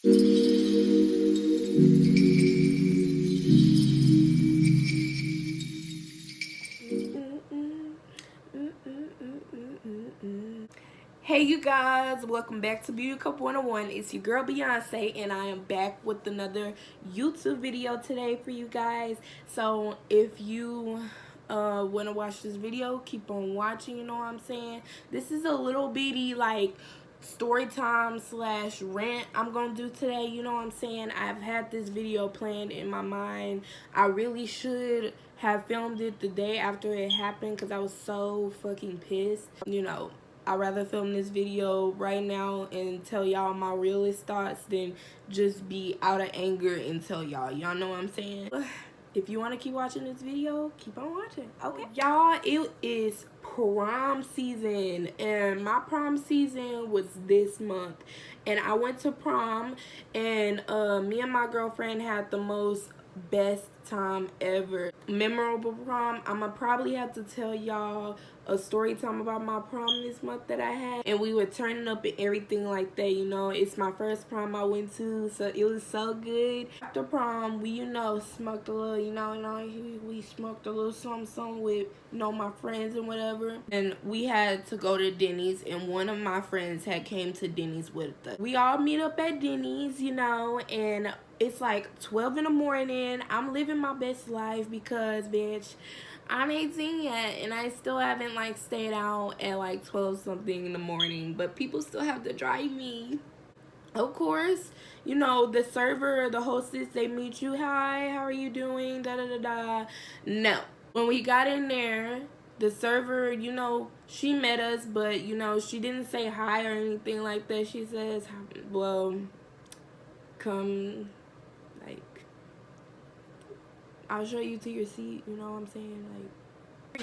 Hey you guys, welcome back to Beauty Cup 101. It's your girl Beyonce and I am back with another YouTube video today for you guys. So if you want to watch this video, keep on watching, you know what I'm saying? This is a little bitty like story time slash rant I'm gonna do today, you know what I'm saying? I've had this video planned in my mind. I really should have filmed it the day after it happened because I was so fucking pissed. You know, I'd rather film this video right now and tell y'all my realest thoughts than just be out of anger and tell y'all. Y'all know what I'm saying? If you want to keep watching this video, keep on watching, okay? Y'all, it is prom season, and my prom season was this month. And I went to prom, and me and my girlfriend had the most best time ever. Memorable prom. I'ma probably have to tell y'all a story time about my prom this month that I had, and we were turning up and everything like that, you know. It's my first prom I went to, so it was so good. After prom, we, you know, smoked a little, we smoked a little something with, you know, my friends and whatever, and we had to go to Denny's, and one of my friends had came to Denny's with us. We all meet up at Denny's, you know, and it's like 12 in the morning. I'm living my best life because, bitch, I'm 18 yet, and I still haven't, like, stayed out at, like, 12 something in the morning. But people still have to drive me. Of course, you know, the server, the hostess, they meet you. Hi, how are you doing? Da-da-da-da. No. When we got in there, the server, you know, she met us, but, you know, she didn't say hi or anything like that. She says, well, come, like, I'll show you to your seat, you know what I'm saying? Like,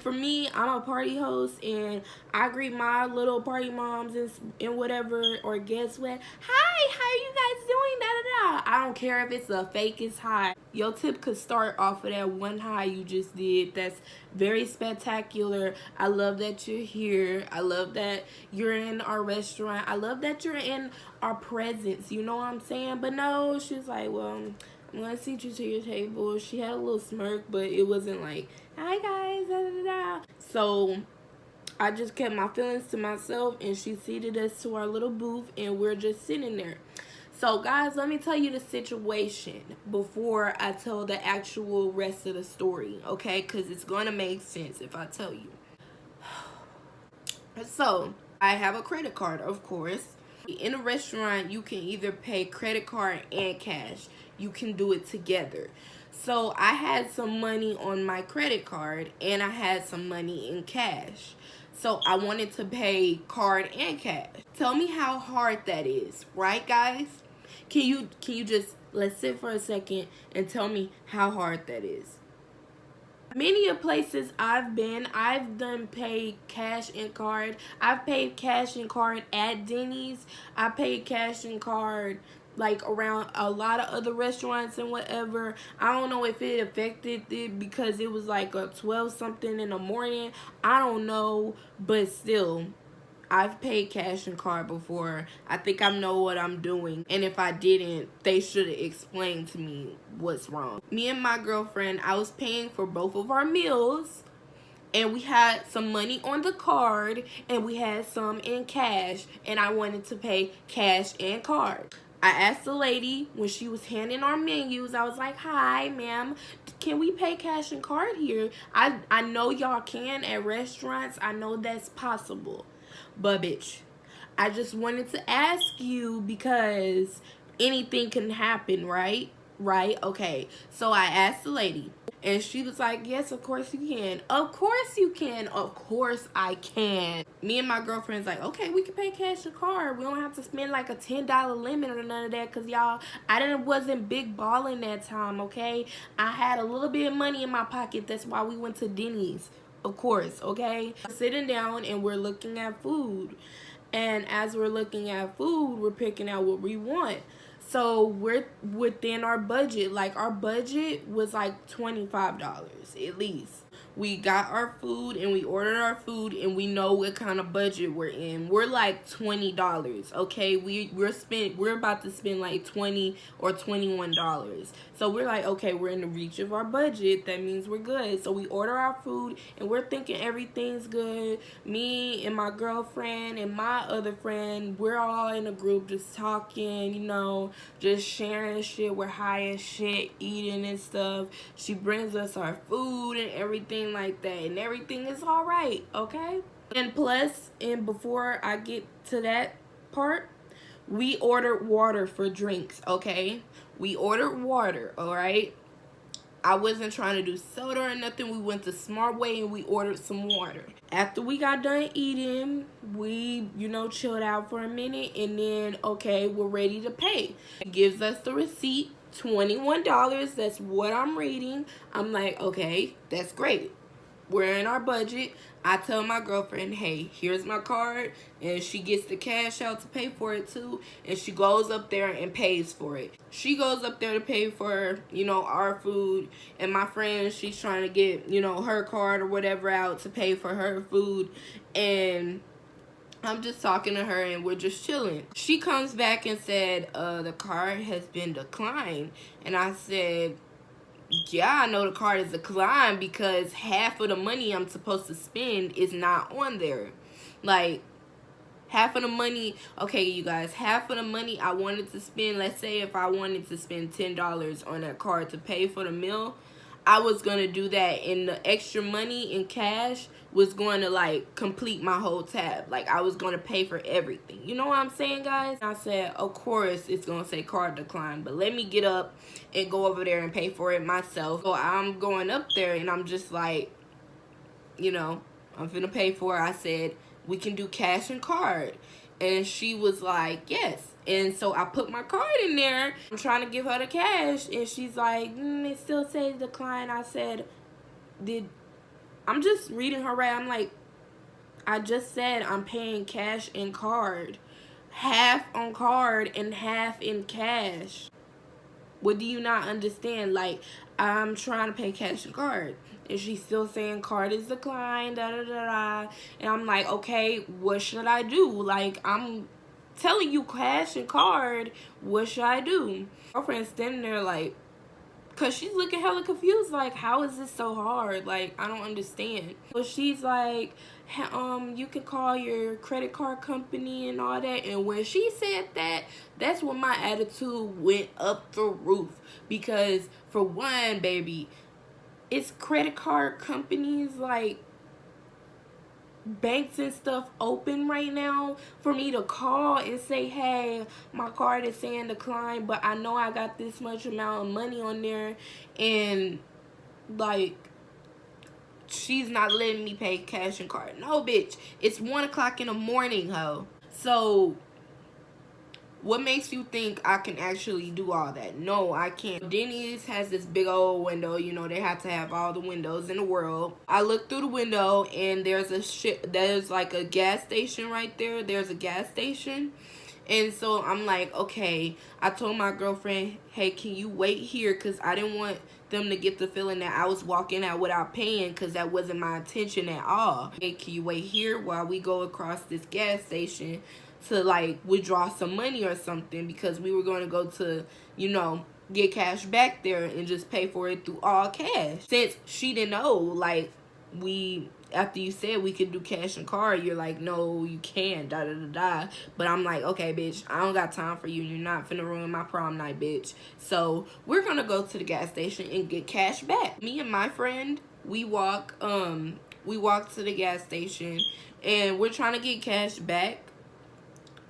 for me, I'm a party host, and I greet my little party moms and whatever, or guess what? Hi, how are you guys doing? Da-da-da. I don't care if it's a fakest hi. Your tip could start off of that one hi you just did. That's very spectacular. I love that you're here. I love that you're in our restaurant. I love that you're in our presence. You know what I'm saying? But no, she's like, well, I'm gonna seat you to your table. She had a little smirk, but it wasn't like, hi guys, da da da. So I just kept my feelings to myself, and she seated us to our little booth, and we're just sitting there. So guys, let me tell you the situation before I tell the actual rest of the story, okay? Because it's gonna make sense if I tell you. So I have a credit card, of course. In a restaurant, you can either pay credit card and cash. You can do it together. So I had some money on my credit card, and I had some money in cash. So I wanted to pay card and cash. Tell me how hard that is, right guys? Can you just, let's sit for a second and tell me how hard that is? Many of places I've been, I've done paid cash and card. I've paid cash and card at Denny's. I paid cash and card like around a lot of other restaurants and whatever. I don't know if it affected it because it was like a 12 something in the morning. I don't know, but still, I've paid cash and card before. I think I know what I'm doing. And if I didn't, they should have explained to me what's wrong. Me and my girlfriend, I was paying for both of our meals. And we had some money on the card. And we had some in cash. And I wanted to pay cash and card. I asked the lady when she was handing our menus, I was like, hi, ma'am, can we pay cash and card here? I know y'all can at restaurants. I know that's possible. But bitch, I just wanted to ask you because anything can happen, right? Right? Okay. So I asked the lady, and she was like, yes, of course you can. Of course you can. Of course I can. Me and my girlfriend's like, okay, we can pay cash or card. We don't have to spend like a $10 limit or none of that, because y'all, wasn't big balling that time, okay? I had a little bit of money in my pocket. That's why we went to Denny's. Of course, okay? Sitting down and we're looking at food. And as we're looking at food, we're picking out what we want. So we're within our budget. Like, our budget was like $25 at least. We got our food and we ordered our food and we know what kind of budget we're in. We're like $20, okay? We're about to spend like $20 or $21. So we're like, okay, we're in the reach of our budget. That means we're good. So we order our food and we're thinking everything's good. Me and my girlfriend and my other friend, we're all in a group just talking, you know, just sharing shit. We're high as shit, eating and stuff. She brings us our food and everything like that, and everything is all right, okay? And plus, and before I get to that part, we ordered water for drinks, okay? We ordered water, all right? I wasn't trying to do soda or nothing. We went the smart way and we ordered some water. After we got done eating, we, you know, chilled out for a minute, and then, okay, we're ready to pay. It gives us the receipt, $21. That's what I'm reading. I'm like, okay, that's great. We're in our budget. I tell my girlfriend, hey, here's my card, and she gets the cash out to pay for it too, and she goes up there and pays for it. She goes up there to pay for, you know, our food, and my friend, she's trying to get, you know, her card or whatever out to pay for her food, and I'm just talking to her and we're just chilling. She comes back and said, the card has been declined, and I said, yeah, I know the card is declined because half of the money I'm supposed to spend is not on there. Like, half of the money, okay, you guys, half of the money I wanted to spend, let's say if I wanted to spend $10 on that card to pay for the meal, I was going to do that, and the extra money in cash was going to, like, complete my whole tab. Like, I was going to pay for everything. You know what I'm saying, guys? I said, of course, it's going to say card decline, but let me get up and go over there and pay for it myself. So I'm going up there, and I'm just like, you know, I'm finna pay for it. I said, we can do cash and card. And she was like, yes. And so I put my card in there. I'm trying to give her the cash. And she's like, it still says decline. I said, I'm just reading her right. I'm like, I just said I'm paying cash and card. Half on card and half in cash. What do you not understand? Like, I'm trying to pay cash and card. And she's still saying card is declined, da da da da. And I'm like, okay, what should I do? Like, I'm telling you cash and card, what should I do? My girlfriend's standing there like, cause she's looking hella confused, like, how is this so hard? Like, I don't understand. So she's like, you can call your credit card company and all that. And when she said that, that's when my attitude went up the roof. Because for one, baby, it's credit card companies, like, banks and stuff open right now for me to call and say, hey, my card is saying decline, but I know I got this much amount of money on there, and like, she's not letting me pay cash and card. No, bitch, it's 1 o'clock in the morning, ho. So what makes you think I can actually do all that? No, I can't. Denny's has this big old window. You know, they have to have all the windows in the world. I look through the window and there's like a gas station right there. There's a gas station. And so I'm like, okay. I told my girlfriend, hey, can you wait here? Because I didn't want them to get the feeling that I was walking out without paying, because that wasn't my intention at all. Hey, can you wait here while we go across this gas station to, like, withdraw some money or something, because we were going to go to, you know, get cash back there and just pay for it through all cash. Since she didn't know, like, after you said we could do cash and card, you're like, no, you can't, da da da da. But I'm like, okay, bitch, I don't got time for you. You're not finna ruin my prom night, bitch. So we're gonna go to the gas station and get cash back. Me and my friend, we walk to the gas station and we're trying to get cash back.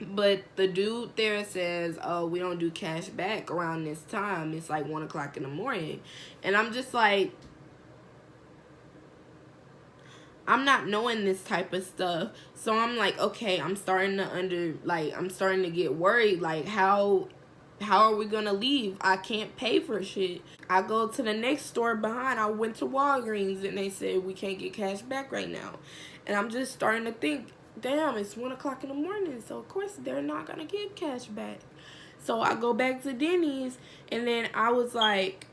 But the dude there says, oh, we don't do cash back around this time. It's like 1 o'clock in the morning. And I'm just like, I'm not knowing this type of stuff. So I'm like, okay, I'm starting to get worried. Like, how are we gonna leave? I can't pay for shit. I go to the next store behind. I went to Walgreens and they said we can't get cash back right now. And I'm just starting to think, damn, it's 1 o'clock in the morning, so of course they're not gonna give cash back. So I go back to Denny's, and then I was like,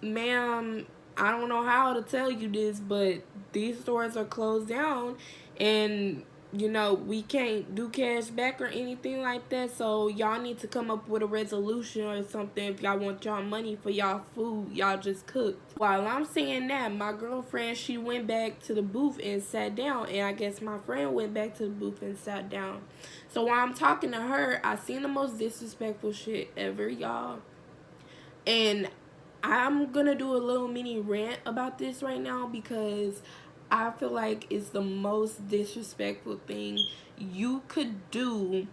ma'am, I don't know how to tell you this, but these stores are closed down, and you know we can't do cash back or anything like that. So y'all need to come up with a resolution or something if y'all want y'all money for y'all food y'all just cooked. While I'm saying that, my girlfriend, she went back to the booth and sat down, and I guess my friend went back to the booth and sat down. So while I'm talking to her, I seen the most disrespectful shit ever, y'all. And I'm gonna do a little mini rant about this right now because I feel like it's the most disrespectful thing you could do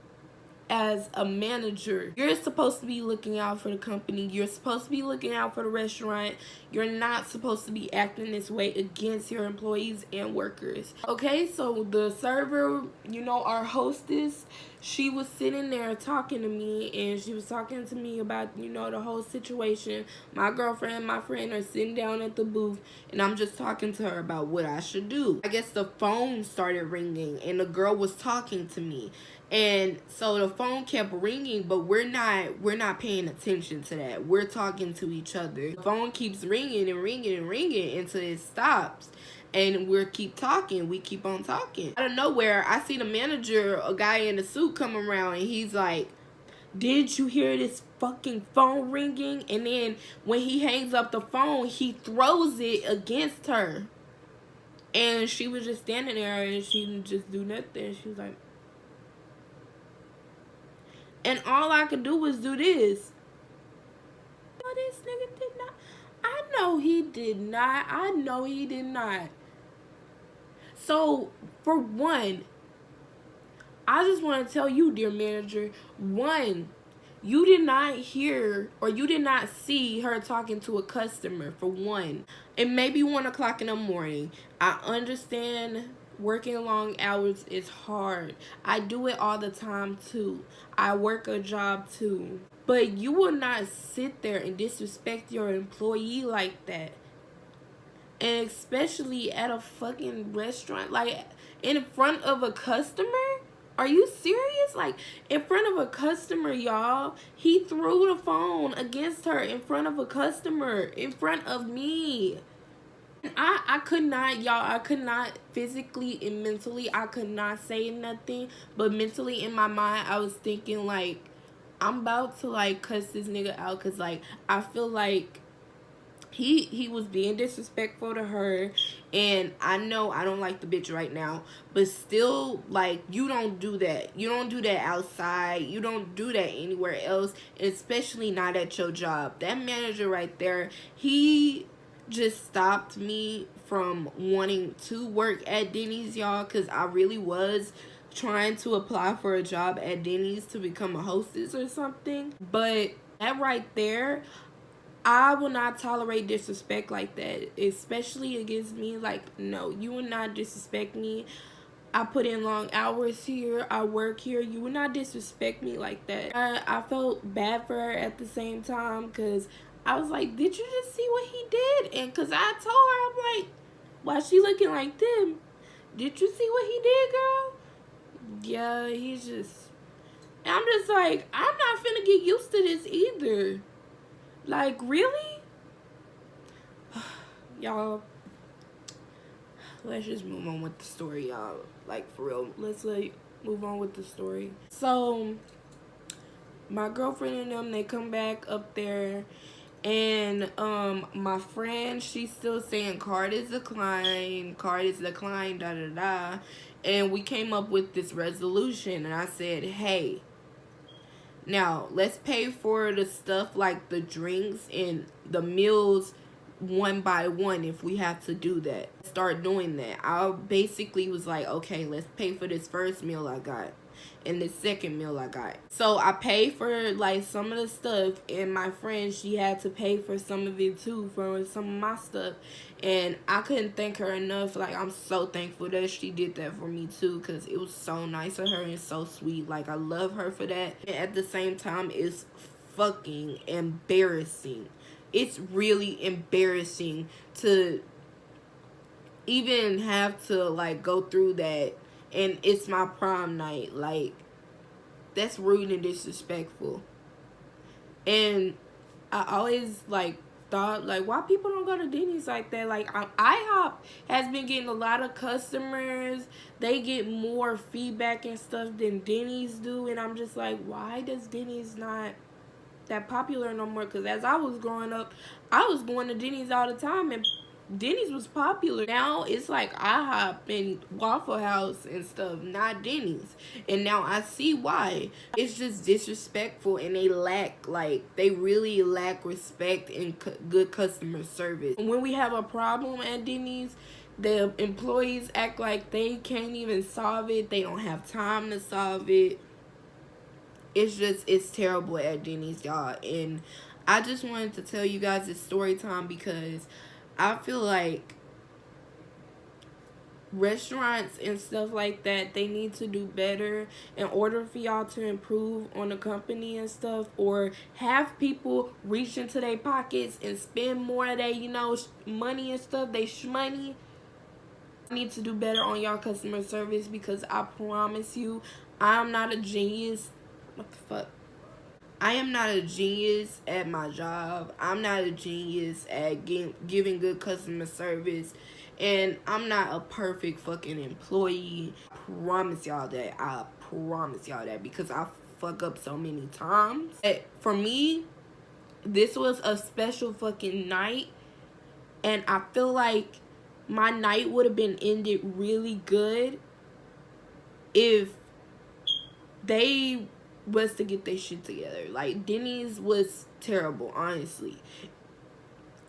as a manager. You're supposed to be looking out for the company. You're supposed to be looking out for the restaurant. You're not supposed to be acting this way against your employees and workers. Okay, so the server, you know, our hostess, she was sitting there talking to me, and she was talking to me about, you know, the whole situation. My girlfriend and my friend are sitting down at the booth, and I'm just talking to her about what I should do. I guess the phone started ringing, and the girl was talking to me. And so the phone kept ringing, but we're not paying attention to that. We're talking to each other. The phone keeps ringing and ringing and ringing until it stops. And we keep talking. We keep on talking. Out of nowhere, I see the manager, a guy in a suit, come around, and he's like, "Didn't you hear this fucking phone ringing?" And then when he hangs up the phone, he throws it against her. And she was just standing there, and she didn't just do nothing. She was like, and all I could do was do this. Oh, this nigga did not. I know he did not. I know he did not. So, for one, I just want to tell you, dear manager, one, you did not hear or you did not see her talking to a customer, for one. It may be 1 o'clock in the morning. I understand working long hours is hard. I do it all the time too. I work a job too. But you will not sit there and disrespect your employee like that. And especially at a fucking restaurant, like in front of a customer. Are you serious? Like, in front of a customer, y'all. He threw the phone against her in front of a customer, in front of me. I could not, y'all, I could not physically and mentally, I could not say nothing. But mentally in my mind, I was thinking, like, I'm about to, like, cuss this nigga out. Because, like, I feel like he was being disrespectful to her, and I know I don't like the bitch right now, but still, like, you don't do that. You don't do that outside. You don't do that anywhere else, especially not at your job. That manager right there, he just stopped me from wanting to work at Denny's, y'all, because I really was trying to apply for a job at Denny's to become a hostess or something. But that right there, I will not tolerate disrespect like that, especially against me. Like, no, you will not disrespect me. I put in long hours here. I work here. You will not disrespect me like that. I felt bad for her at the same time because I was like, did you just see what he did? And because I told her, I'm like, why she looking like them? Did you see what he did, girl? Yeah, he's just... And I'm just like, I'm not finna get used to this either. Like, really? Y'all, let's just move on with the story, y'all. Like, for real. Let's, like, move on with the story. So, my girlfriend and them, they come back up there. And, my friend, she's still saying card is declined, da-da-da. And we came up with this resolution. And I said, hey, now, let's pay for the stuff like the drinks and the meals one by one if we have to do that. Start doing that. I basically was like, okay, let's pay for this first meal I got and the second meal I got. So I paid for like some of the stuff, and my friend, she had to pay for some of it too, for some of my stuff. And I couldn't thank her enough. Like, I'm so thankful that she did that for me too, because it was so nice of her and so sweet. Like, I love her for that. And at the same time, it's fucking embarrassing. It's really embarrassing to even have to like go through that, and it's my prom night. Like, that's rude and disrespectful. And I always like thought, like, why people don't go to Denny's like that. Like, IHOP has been getting a lot of customers. They get more feedback and stuff than Denny's do, and I'm just like, why does Denny's not that popular no more? Because as I was growing up, I was going to Denny's all the time, and Denny's was popular. Now it's like IHOP and Waffle House and stuff, not Denny's. And now I see why. It's just disrespectful, and they lack, like, they really lack respect and good customer service. When we have a problem at Denny's, the employees act like they can't even solve it. They don't have time to solve it. It's terrible at Denny's, y'all. And I just wanted to tell you guys this story time because I feel like restaurants and stuff like that, they need to do better in order for y'all to improve on the company and stuff, or have people reach into their pockets and spend more of their, you know, money and stuff, they shmoney. Need to do better on y'all customer service, because I promise you, I'm not a genius. What the fuck? I am not a genius at my job. I'm not a genius at giving good customer service. And I'm not a perfect fucking employee. I promise y'all that. I promise y'all that, because I fuck up so many times. But for me, this was a special fucking night. And I feel like my night would have been ended really good if they was to get their shit together. Like, Denny's was terrible, honestly.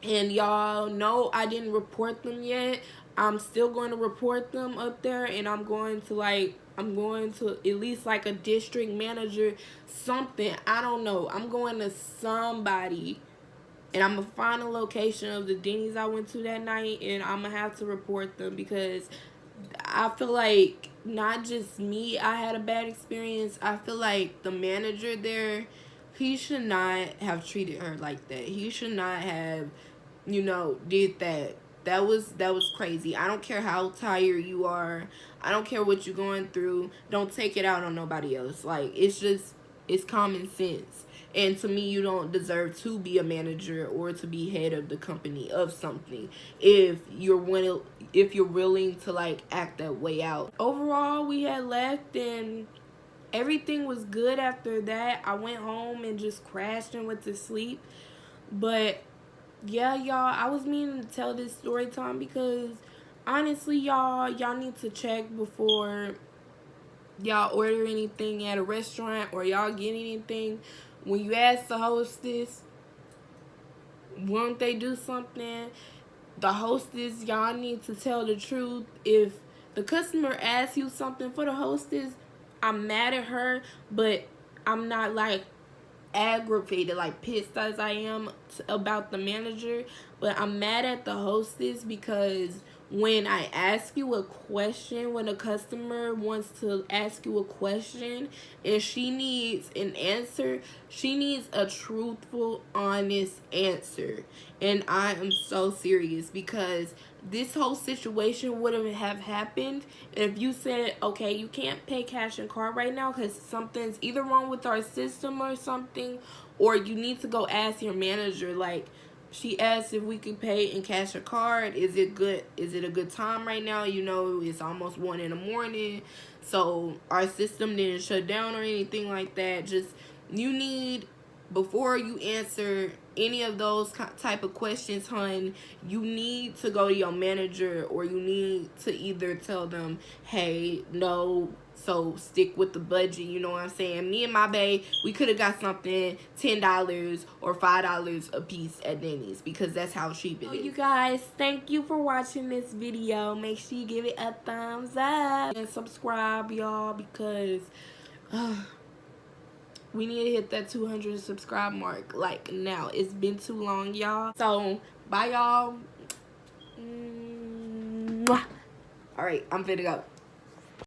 And y'all know I didn't report them yet. I'm still going to report them up there, and I'm going to at least like a district manager, something. I don't know. I'm going to somebody, and I'm going to find a location of the Denny's I went to that night, and I'm going to have to report them, because I feel like not just me, I had a bad experience. I feel like the manager there, he should not have treated her like that. He should not have, you know, did that. That was crazy. I don't care how tired you are. I don't care what you're going through. Don't take it out on nobody else. Like, it's common sense. And to me, you don't deserve to be a manager or to be head of the company of something if you're willing to, like, act that way out. Overall, we had left and everything was good after that. I went home and just crashed and went to sleep. But yeah, y'all, I was meaning to tell this story time because honestly, y'all need to check before y'all order anything at a restaurant or y'all get anything. When you ask the hostess, won't they do something? The hostess, y'all need to tell the truth. If the customer asks you something for the hostess, I'm mad at her, but I'm not like aggravated, like pissed as I am about the manager, but I'm mad at the hostess because when I ask you a question, when a customer wants to ask you a question and she needs an answer, she needs a truthful, honest answer. And I am so serious because this whole situation wouldn't have happened if you said, okay, you can't pay cash and card right now because something's either wrong with our system or something, or you need to go ask your manager. Like, she asked if we could pay in cash or card. Is it a good time right now? You know, it's almost 1 in the morning, so our system didn't shut down or anything like that. Just, you need, before you answer any of those type of questions, hun, you need to go to your manager, or you need to either tell them, hey, no, so stick with the budget. You know what I'm saying? Me and my bae, we could have got something $10 or $5 a piece at Denny's because that's how cheap it is. You guys, thank you for watching this video. Make sure you give it a thumbs up and subscribe, y'all, because we need to hit that 200 subscribe mark, like, now. It's been too long, y'all. So, bye, y'all. All right, I'm finna go.